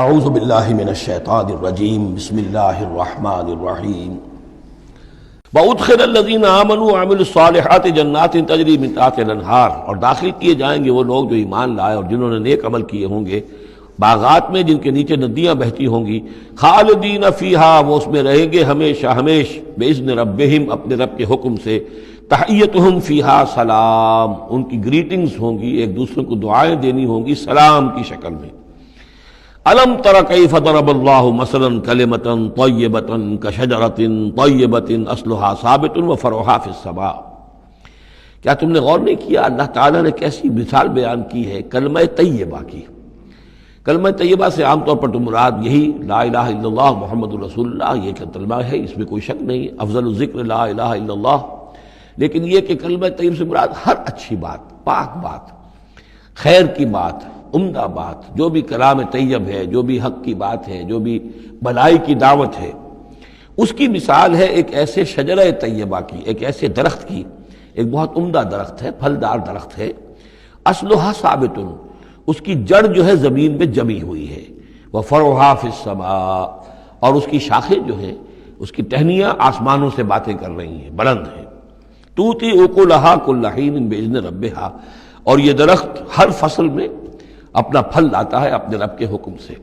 اعوذ باللہ من الشیطان الرجیم بسم اللہ الرحمن الرحیم وَأُدْخِلَ الَّذِينَ آمَنُوا وَعَمِلُوا الصَّالِحَاتِ جَنَّاتٍ تَجْرِي مِن تَحْتِهَا الْأَنْهَارُ، اور داخل کیے جائیں گے وہ لوگ جو ایمان لائے اور جنہوں نے نیک عمل کیے ہوں گے باغات میں جن کے نیچے ندیاں بہتی ہوں گی، خالدین فیہا، وہ اس میں رہیں گے ہمیشہ ہمیش، بِإِذْنِ رَبِّهِمْ، اپنے رب کے حکم سے، تحیتہم فیہا سلام، ان کی گریٹنگز ہوں گی، ایک دوسرے کو دعائیں دینی ہوں گی سلام کی شکل میں۔ الم تر کیف ضرب اللہ مثلا کلمۃ طیبۃ کشجرۃ طیبۃ اصلها ثابت وفرعها فی السماء، کیا تم نے غور نہیں کیا اللہ تعالیٰ نے کیسی مثال بیان کی ہے کلمہ طیبہ کی۔ کلمہ طیبہ سے عام طور پر تو مراد یہی لا الہ الا اللہ محمد رسول اللہ، یہ کلمہ ہے، اس میں کوئی شک نہیں، افضل الذکر لا الہ الا اللہ، لیکن یہ کہ کلمہ طیب سے مراد ہر اچھی بات، پاک بات، خیر کی بات، عمدہ بات، جو بھی کلام طیب ہے، جو بھی حق کی بات ہے، جو بھی بھلائی کی دعوت ہے، اس کی مثال ہے ایک ایسے شجرہ طیبہ کی، ایک ایسے درخت کی، ایک بہت عمدہ درخت ہے، پھلدار درخت ہے، اصلها ثابت، اس کی جڑ جو ہے زمین میں جمی ہوئی ہے، وفرعها فی السماء، اور اس کی شاخیں جو ہیں، اس کی ٹہنیاں آسمانوں سے باتیں کر رہی ہیں، بلند ہیں، توتی اکلھا کل حین باذن ربھا، اور یہ درخت ہر فصل میں اپنا پھل لاتا ہے اپنے رب کے حکم سے۔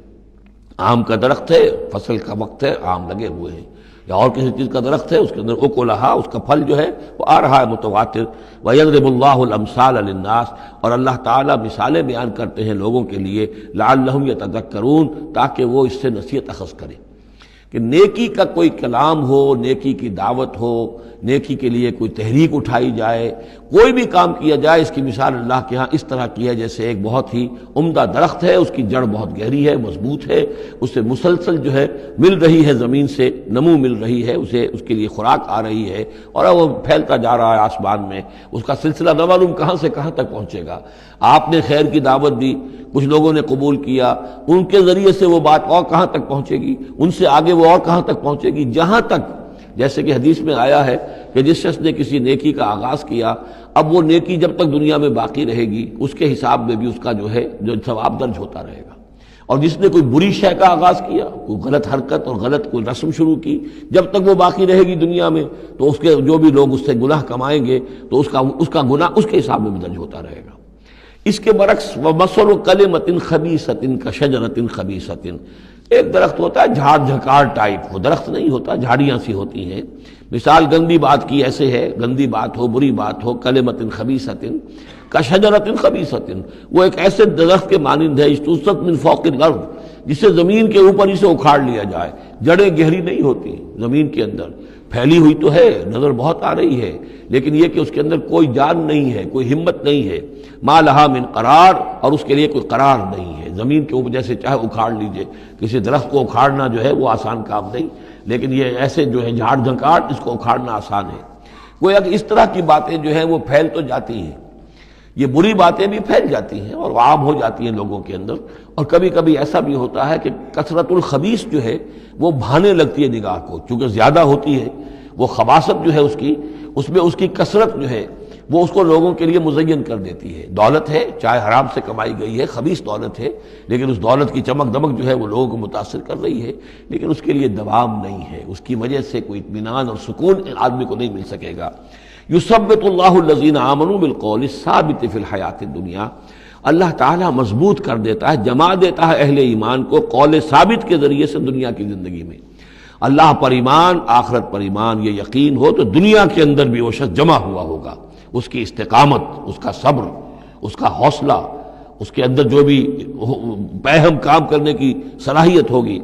آم کا درخت ہے، فصل کا وقت ہے، آم لگے ہوئے ہیں، یا اور کسی چیز کا درخت ہے، اس کے اندر اکلھا، اس کا پھل جو ہے وہ آ رہا ہے متواتر۔ وَيَضْرِبُ اللَّهُ الْأَمْثَالَ لِلنَّاسِ، اور اللہ تعالیٰ مثالیں بیان کرتے ہیں لوگوں کے لیے، لَعَلَّهُمْ يَتَذَكَّرُونَ، تاکہ وہ اس سے نصیحت اخذ کریں کہ نیکی کا کوئی کلام ہو، نیکی کی دعوت ہو، نیکی کے لیے کوئی تحریک اٹھائی جائے، کوئی بھی کام کیا جائے، اس کی مثال اللہ کے ہاں اس طرح کی ہے جیسے ایک بہت ہی عمدہ درخت ہے، اس کی جڑ بہت گہری ہے، مضبوط ہے، اس سے مسلسل جو ہے مل رہی ہے، زمین سے نمو مل رہی ہے، اسے اس کے لیے خوراک آ رہی ہے، اور وہ پھیلتا جا رہا ہے آسمان میں، اس کا سلسلہ نہ معلوم کہاں سے کہاں تک پہنچے گا۔ آپ نے خیر کی دعوت دی، کچھ لوگوں نے قبول کیا، ان کے ذریعے سے وہ بات اور کہاں تک پہنچے گی، ان سے آگے وہ اور کہاں تک پہنچے گی، جہاں تک، جیسے کہ حدیث میں آیا ہے کہ جس شخص نے کسی نیکی کا آغاز کیا، اب وہ نیکی جب تک دنیا میں باقی رہے گی اس کے حساب میں بھی اس کا جو ہے جو ثواب درج ہوتا رہے گا، اور جس نے کوئی بری شے کا آغاز کیا، کوئی غلط حرکت اور غلط کوئی رسم شروع کی، جب تک وہ باقی رہے گی دنیا میں تو اس کے جو بھی لوگ اس سے گناہ کمائیں گے تو اس کا گناہ اس کے حساب میں بھی درج ہوتا رہے گا۔ اس کے برعکس وَمَثَلُ كَلِمَةٍ خَبِيثَةٍ كَشَجَرَةٍ خَبِيثَةٍ، ایک درخت ہوتا ہے جھاڑ جھکار ٹائپ، وہ درخت نہیں ہوتا، جھاڑیاں سی ہوتی ہیں، مثال گندی بات کی ایسے ہے، گندی بات ہو، بری بات ہو، کلمۃ خبیثۃ کشجرۃ خبیثۃ، وہ ایک ایسے درخت کے مانند ہے اجتثت من فوق الارض، جسے زمین کے اوپر ہی سے اکھاڑ لیا جائے، جڑیں گہری نہیں ہوتی زمین کے اندر، پھیلی ہوئی تو ہے، نظر بہت آ رہی ہے، لیکن یہ کہ اس کے اندر کوئی جان نہیں ہے، کوئی ہمت نہیں ہے، ما لہا من قرار، اور اس کے لیے کوئی قرار نہیں ہے، زمین کے اوپر جیسے چاہے اکھاڑ لیجئے، کسی درخت کو اکھاڑنا جو ہے وہ آسان کام نہیں، لیکن یہ ایسے جو ہے جھاڑ جھنکاڑ، اس کو اکھاڑنا آسان ہے۔ گویا کہ اس طرح کی باتیں جو ہیں وہ پھیل تو جاتی ہیں، یہ بری باتیں بھی پھیل جاتی ہیں اور عام ہو جاتی ہیں لوگوں کے اندر، اور کبھی کبھی ایسا بھی ہوتا ہے کہ کثرت الخبیث جو ہے وہ بھانے لگتی ہے نگاہ کو، چونکہ زیادہ ہوتی ہے وہ خباثت جو ہے اس میں اس کی کثرت جو ہے وہ اس کو لوگوں کے لیے مزین کر دیتی ہے۔ دولت ہے، چاہے حرام سے کمائی گئی ہے، خبیث دولت ہے، لیکن اس دولت کی چمک دمک جو ہے وہ لوگوں کو متاثر کر رہی ہے، لیکن اس کے لیے دوام نہیں ہے، اس کی وجہ سے کوئی اطمینان اور سکون آدمی کو نہیں مل سکے گا۔ یثبت اللہ الذین آمنوا بالقول الثابت فی الحیات الدنیا، اللہ تعالیٰ مضبوط کر دیتا ہے، جما دیتا ہے اہل ایمان کو قول ثابت کے ذریعے سے دنیا کی زندگی میں۔ اللہ پر ایمان، آخرت پر ایمان، یہ یقین ہو تو دنیا کے اندر بھی وہ شخص جمع ہوا ہوگا، اس کی استقامت، اس کا صبر، اس کا حوصلہ، اس کے اندر جو بھی باہم کام کرنے کی صلاحیت ہوگی،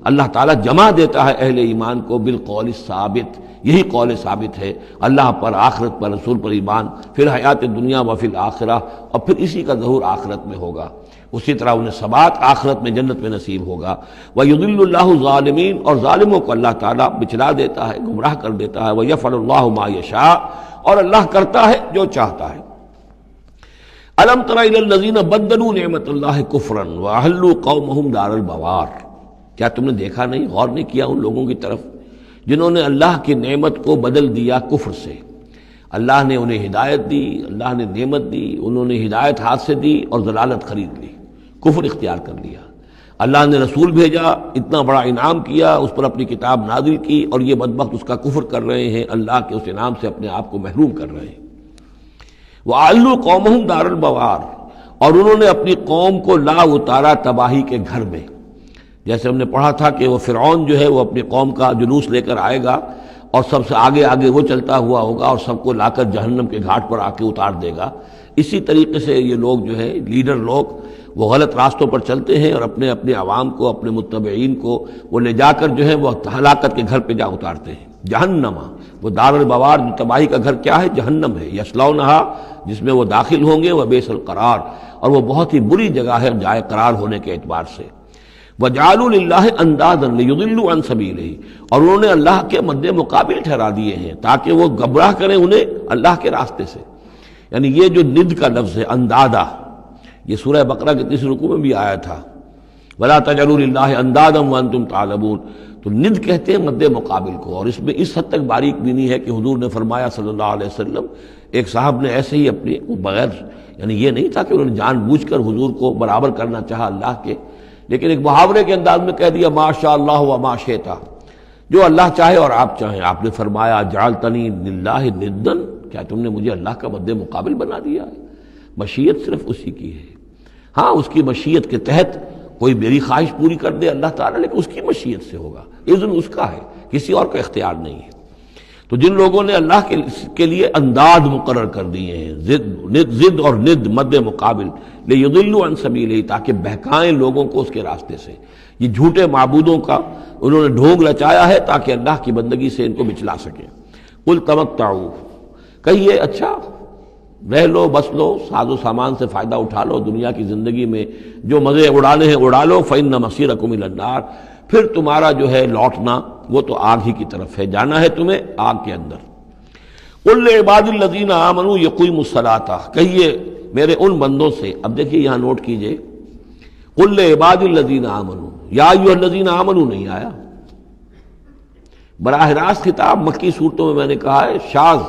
اللہ تعالیٰ جمع دیتا ہے اہل ایمان کو بالقول الثابت، یہی قول ثابت ہے، اللہ پر، آخرت پر، رسول پر ایمان، پھر حیات دنیا و فی الآخرہ، اور پھر اسی کا ظہور آخرت میں ہوگا، اسی طرح انہیں ثبات آخرت میں جنت میں نصیب ہوگا۔ وَيُضِلُّ اللَّهُ الظَّالِمِينَ، اور ظالموں کو اللہ تعالیٰ بچلا دیتا ہے، گمراہ کر دیتا ہے، وَيَفْعَلُ اللَّهُ مَا يَشَاءُ، اور اللہ کرتا ہے جو چاہتا ہے۔ أَلَمْ تَرَ إِلَى الَّذِينَ بَدَّلُوا نِعْمَةَ اللَّهِ كُفْرًا وَأَحَلُّوا قَوْمَهُمْ دَارَ الْبَوَارِ، کیا تم نے دیکھا نہیں، غور نہیں کیا ان لوگوں کی طرف جنہوں نے اللہ کی نعمت کو بدل دیا کفر سے؟ اللہ نے انہیں ہدایت دی، اللہ نے نعمت دی، انہوں نے ہدایت ہاتھ سے دی اور ضلالت خرید لی، کفر اختیار کر لیا۔ اللہ نے رسول بھیجا، اتنا بڑا انعام کیا، اس پر اپنی کتاب نازل کی، اور یہ بدبخت اس کا کفر کر رہے ہیں، اللہ کے اس انعام سے اپنے آپ کو محروم کر رہے ہیں۔ وَأَعْلُوا قَوْمَهُمْ دَارَ الْبَوَارِ، اور انہوں نے اپنی قوم کو لا اتارا تباہی کے گھر میں۔ جیسے ہم نے پڑھا تھا کہ وہ فرعون جو ہے وہ اپنی قوم کا جلوس لے کر آئے گا اور سب سے آگے آگے وہ چلتا ہوا ہوگا اور سب کو لا کر جہنم کے گھاٹ پر آ کے اتار دے گا۔ اسی طریقے سے یہ لوگ جو ہے لیڈر لوگ وہ غلط راستوں پر چلتے ہیں اور اپنے اپنے عوام کو، اپنے متبعین کو وہ لے جا کر جو ہے وہ ہلاکت کے گھر پہ جا اتارتے ہیں۔ جہنم، وہ دار البوار، تباہی کا گھر کیا ہے؟ جہنم ہے۔ یصلونھا، جس میں وہ داخل ہوں گے، وبئس القرار، اور وہ بہت ہی بری جگہ ہے جائے قرار ہونے کے اعتبار سے۔ وَجَعَلُوا لِلَّهِ أَندَادًا لِيُضِلُّوا عَن سَبِيلِهِ، اور انہوں نے اللہ کے مد مقابل ٹھہرا دیے ہیں تاکہ وہ گمراہ کریں انہیں اللہ کے راستے سے۔ یعنی یہ جو ند کا لفظ ہے اندادا، یہ سورہ بقرہ کے تیسرے رکوع میں بھی آیا تھا، وَلَا تَجْعَلُوا لِلَّهِ أَندَادًا وَأَنْتُمْ تَعْلَمُونَ، تو ند کہتے ہیں مد مقابل کو، اور اس میں اس حد تک باریک بینی ہے کہ حضور نے فرمایا صلی اللہ علیہ وسلم، ایک صاحب نے ایسے ہی اپنی بغیر، یعنی یہ نہیں تھا کہ انہوں نے جان بوجھ کر حضور کو برابر کرنا چاہا اللہ کے، لیکن ایک محاورے کے انداز میں کہہ دیا ما شاء اللہ و ما شئت، جو اللہ چاہے اور آپ چاہیں۔ آپ نے فرمایا جعلتنی للہ ندن، کیا تم نے مجھے اللہ کا مد مقابل بنا دیا ہے؟ مشیت صرف اسی کی ہے، ہاں اس کی مشیت کے تحت کوئی میری خواہش پوری کر دے اللہ تعالیٰ، لیکن اس کی مشیت سے ہوگا، اذن اس کا ہے، کسی اور کا اختیار نہیں ہے۔ تو جن لوگوں نے اللہ کے لیے انداد مقرر کر دیے ہیں، ضد اور ند مد مقابل، لیضلوا عن سبیلہ، تاکہ بہکائیں لوگوں کو اس کے راستے سے، یہ جھوٹے معبودوں کا انہوں نے ڈھونگ رچایا ہے تاکہ اللہ کی بندگی سے ان کو بچلا سکیں۔ قل تمتعوا، کہیے اچھا رہ لو، بس لو، ساز و سامان سے فائدہ اٹھا لو، دنیا کی زندگی میں جو مزے اڑانے ہیں اڑا لو، فإن مصیرکم الی النار، پھر تمہارا جو ہے لوٹنا وہ تو آگ ہی کی طرف ہے، جانا ہے تمہیں آگ کے اندر۔ قل لعباد الذین آمنوا یقیموا الصلاۃ، کہیے میرے ان بندوں سے، اب دیکھیے یہاں نوٹ کیجئے، قل لعباد الذین آمنوا، یا ایھا الذین آمنوا نہیں آیا، براہ راست خطاب مکی صورتوں میں میں نے کہا ہے شاذ،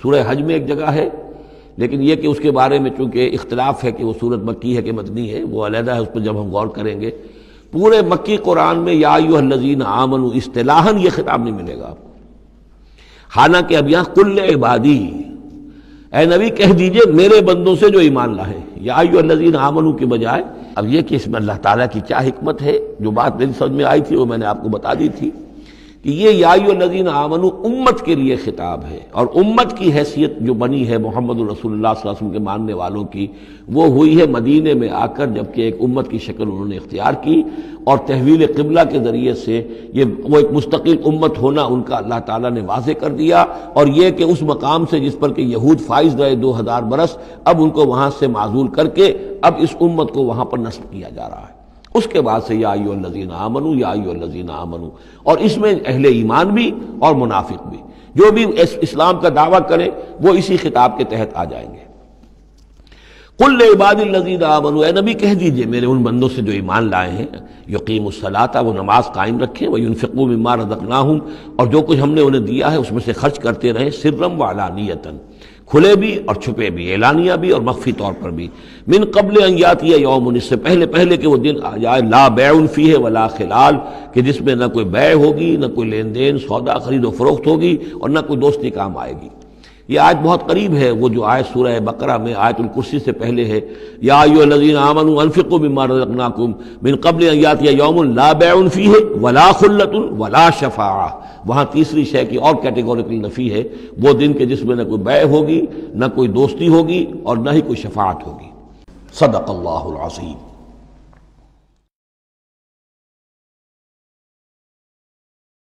سورہ حج میں ایک جگہ ہے، لیکن یہ کہ اس کے بارے میں چونکہ اختلاف ہے کہ وہ سورت مکی ہے کہ مدنی ہے، وہ علیحدہ ہے، اس پر جب ہم غور کریں گے۔ پورے مکی قرآن میں یا ایھا الذین آمنوا اصطلاحاً یہ خطاب نہیں ملے گا آپ کو، حالانکہ اب یہاں قل عبادی، اے نبی کہہ دیجئے میرے بندوں سے جو ایمان لائے، یا ایھا الذین آمنوا کے بجائے۔ اب یہ کہ اس میں اللہ تعالیٰ کی کیا حکمت ہے، جو بات میری سمجھ میں آئی تھی وہ میں نے آپ کو بتا دی تھی کہ یہ یا ایھا الذین آمنوا امت کے لیے خطاب ہے، اور امت کی حیثیت جو بنی ہے محمد رسول اللہ صلی اللہ علیہ وسلم کے ماننے والوں کی، وہ ہوئی ہے مدینے میں آ کر، جبکہ ایک امت کی شکل انہوں نے اختیار کی، اور تحویل قبلہ کے ذریعے سے یہ وہ ایک مستقل امت ہونا ان کا اللہ تعالیٰ نے واضح کر دیا، اور یہ کہ اس مقام سے جس پر کہ یہود فائز رہے 2000 برس، اب ان کو وہاں سے معزول کر کے اب اس امت کو وہاں پر نصب کیا جا رہا ہے۔ اس کے بعد سے یا ایھا الذین آمنوا، یا ایھا الذین آمنوا، اور اس میں اہل ایمان بھی اور منافق بھی، جو بھی اسلام کا دعویٰ کریں وہ اسی خطاب کے تحت آ جائیں گے۔ قل لعباد الذین آمنوا، اے نبی کہہ دیجئے میرے ان بندوں سے جو ایمان لائے ہیں، یقیموا الصلاۃ، وہ نماز قائم رکھیں، وینفقوا مما رزقناہم، اور جو کچھ ہم نے انہیں دیا ہے اس میں سے خرچ کرتے رہیں، سرا وعلانیۃ، کھلے بھی اور چھپے بھی، اعلانیہ بھی اور مخفی طور پر بھی، من قبل ان یاتی یوم، اس سے پہلے کہ وہ دن آ جائے، لا بیع فیہ ولا خلال، کہ جس میں نہ کوئی بیع ہوگی، نہ کوئی لین دین سودا خرید و فروخت ہوگی، اور نہ کوئی دوستی کام آئے گی۔ یہ آیت بہت قریب ہے وہ جو آیت سورہ بقرہ میں آیت الکرسی سے پہلے ہے، یا ایھا الذین آمنوا انفقوا مما رزقناکم من قبل ان یاتی یوم لا بیع فیہ ولا خلۃ ولا شفاعہ، وہاں تیسری شے کی اور کیٹیگوریکل نفی ہے، وہ دن کے جس میں نہ کوئی بیع ہوگی، نہ کوئی دوستی ہوگی، اور نہ ہی کوئی شفاعت ہوگی۔ صدق اللہ العظیم۔